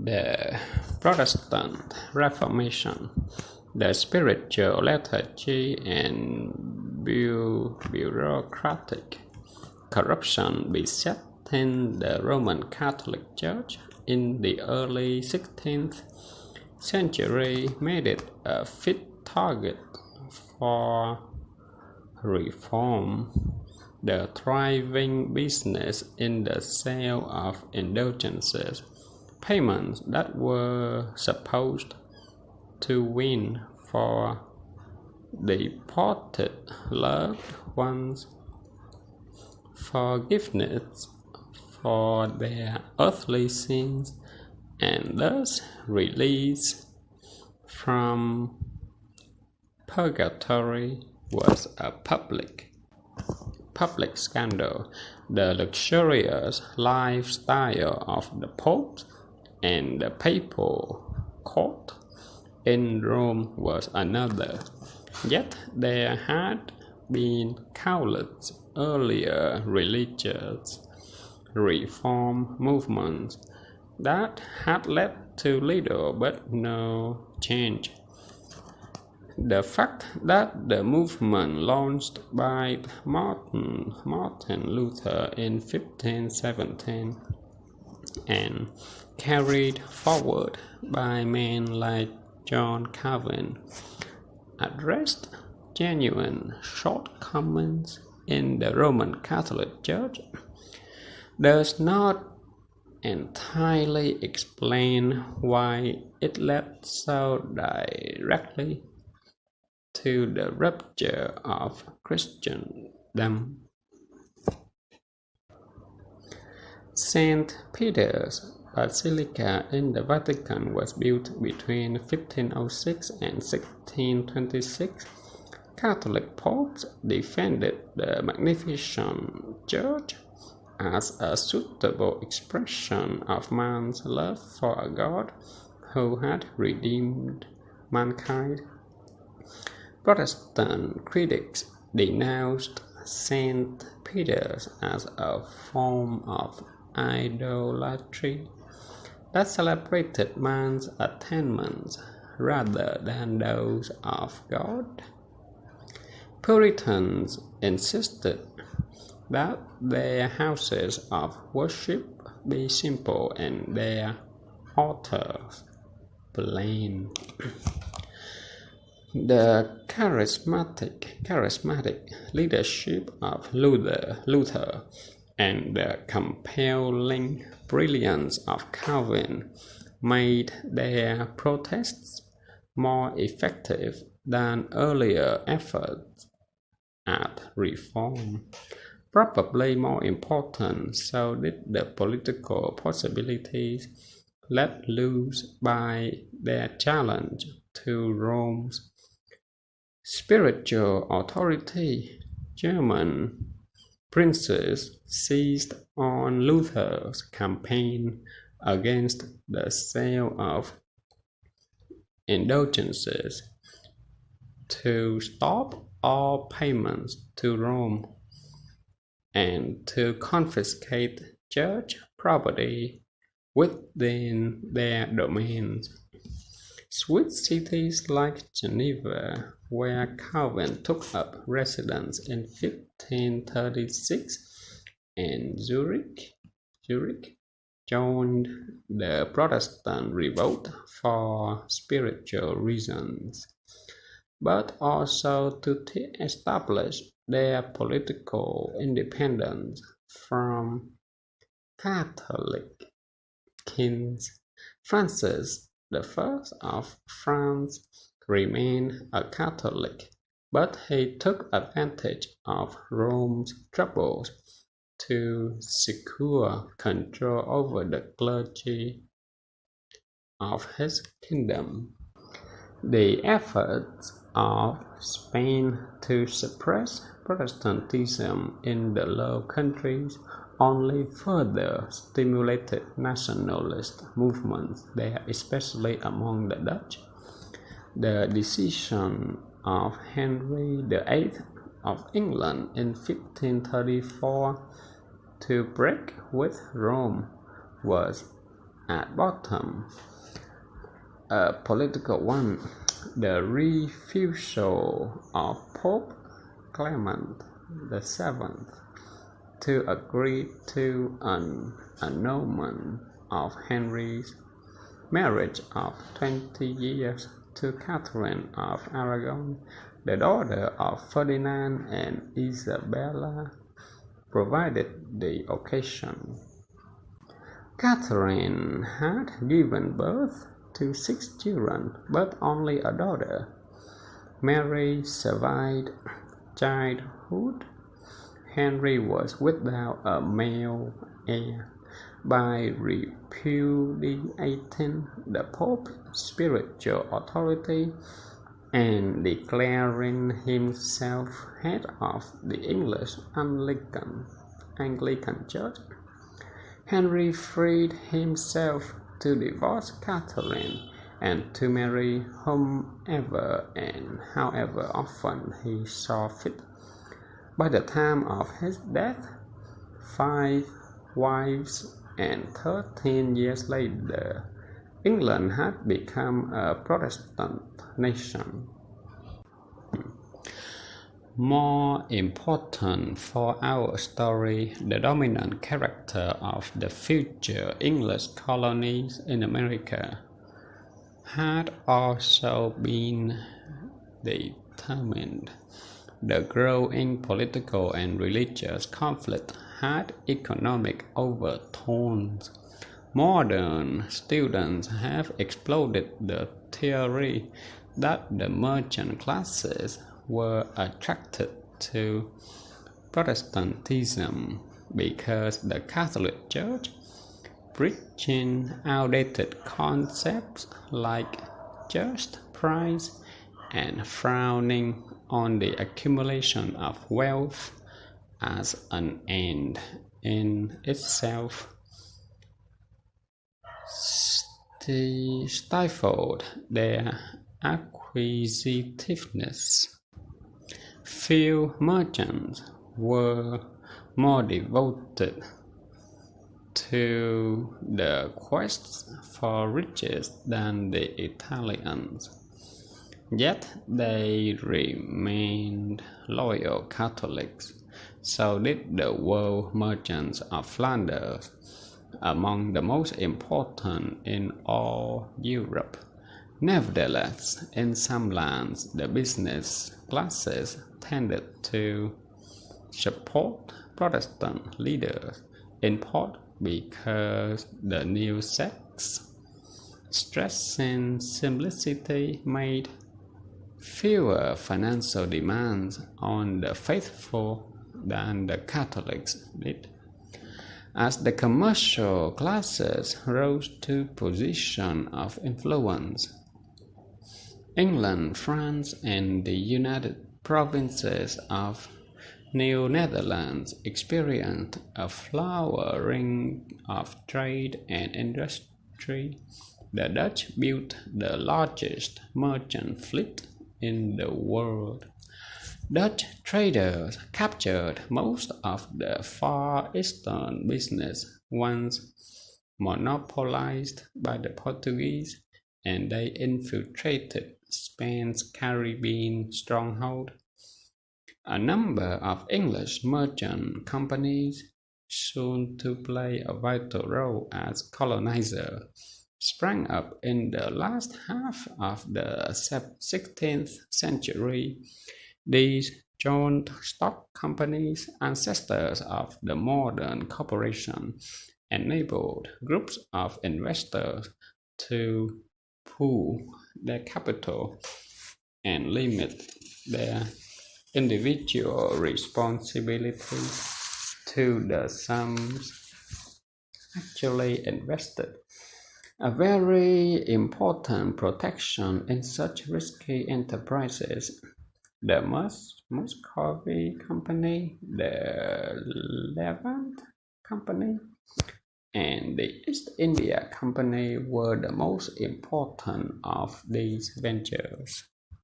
The Protestant Reformation, the spiritual lethargy and bureaucratic corruption besetting the Roman Catholic Church in the early 16th century made it a fit target for reform. The thriving business in the sale of indulgences, payments that were supposed to win for departed loved ones forgiveness for their earthly sins, and thus release from purgatory, was a public scandal. The luxurious lifestyle of the popes and the papal court in Rome was another. Yet there had been countless earlier religious reform movements that had led to little but no change. The fact that the movement launched by Martin Luther in 1517 and carried forward by men like John Calvin addressed genuine shortcomings in the Roman Catholic Church does not entirely explain why it led so directly to the rupture of Christendom. St. Peter's Basilica in the Vatican was built between 1506 and 1626. Catholic popes defended the magnificent church as a suitable expression of man's love for a God who had redeemed mankind. Protestant critics denounced St. Peter's as a form of idolatry that celebrated man's attainments rather than those of God. Puritans insisted that their houses of worship be simple and their altars plain. The charismatic leadership of Luther and the compelling brilliance of Calvin made their protests more effective than earlier efforts at reform. Probably more important, so did the political possibilities let loose by their challenge to Rome's spiritual authority. German princes seized on Luther's campaign against the sale of indulgences to stop all payments to Rome and to confiscate church property within their domains. Swiss cities like Geneva, where Calvin took up residence in 1536, and Zurich joined the Protestant revolt for spiritual reasons, but also to establish their political independence from Catholic kings. Francis I of France remained a Catholic, but he took advantage of Rome's troubles to secure control over the clergy of his kingdom. The efforts of Spain to suppress Protestantism in the Low Countries only further stimulated nationalist movements there, especially among the Dutch. The decision of Henry VIII of England in 1534 to break with Rome was at bottom, a political one, the refusal of Pope Clement VII to agree to an annulment of Henry's marriage of 20 years to Catherine of Aragon, the daughter of Ferdinand and Isabella, provided the occasion. Catherine had given birth to 6 children, but only a daughter. Mary survived childhood. Henry was without a male heir. By repudiating the Pope's spiritual authority and declaring himself head of the English Anglican Church, Henry freed himself to divorce Catherine and to marry whomever and however often he saw fit. By the time of his death, 5 wives and 13 years later, England had become a Protestant nation. More important for our story, the dominant character of the future English colonies in America had also been determined. The growing political and religious conflict had economic overtones. Modern students have explored the theory that the merchant classes were attracted to Protestantism because the Catholic Church, preaching outdated concepts like just price and frowning on the accumulation of wealth as an end in itself, stifled their acquisitiveness. Few merchants were more devoted to the quest for riches than the Italians, yet they remained loyal Catholics. So did the world merchants of Flanders, among the most important in all Europe. Nevertheless, in some lands, the business classes tended to support Protestant leaders, in part because the new sects, stressing simplicity, made fewer financial demands on the faithful than the Catholics did. As the commercial classes rose to positions of influence, England, France, and the United Provinces of New Netherlands experienced a flowering of trade and industry. The Dutch built the largest merchant fleet in the world. Dutch traders captured most of the Far Eastern business once monopolized by the Portuguese, and they infiltrated Spain's Caribbean stronghold. A number of English merchant companies, soon to play a vital role as colonizers, sprang up in the last half of the 16th century. These joint stock companies, ancestors of the modern corporation, enabled groups of investors to pool their capital and limit their individual responsibility to the sums actually invested. A very important protection in such risky enterprises. The Muscovy Company, the Levant Company, and the East India Company were the most important of these ventures.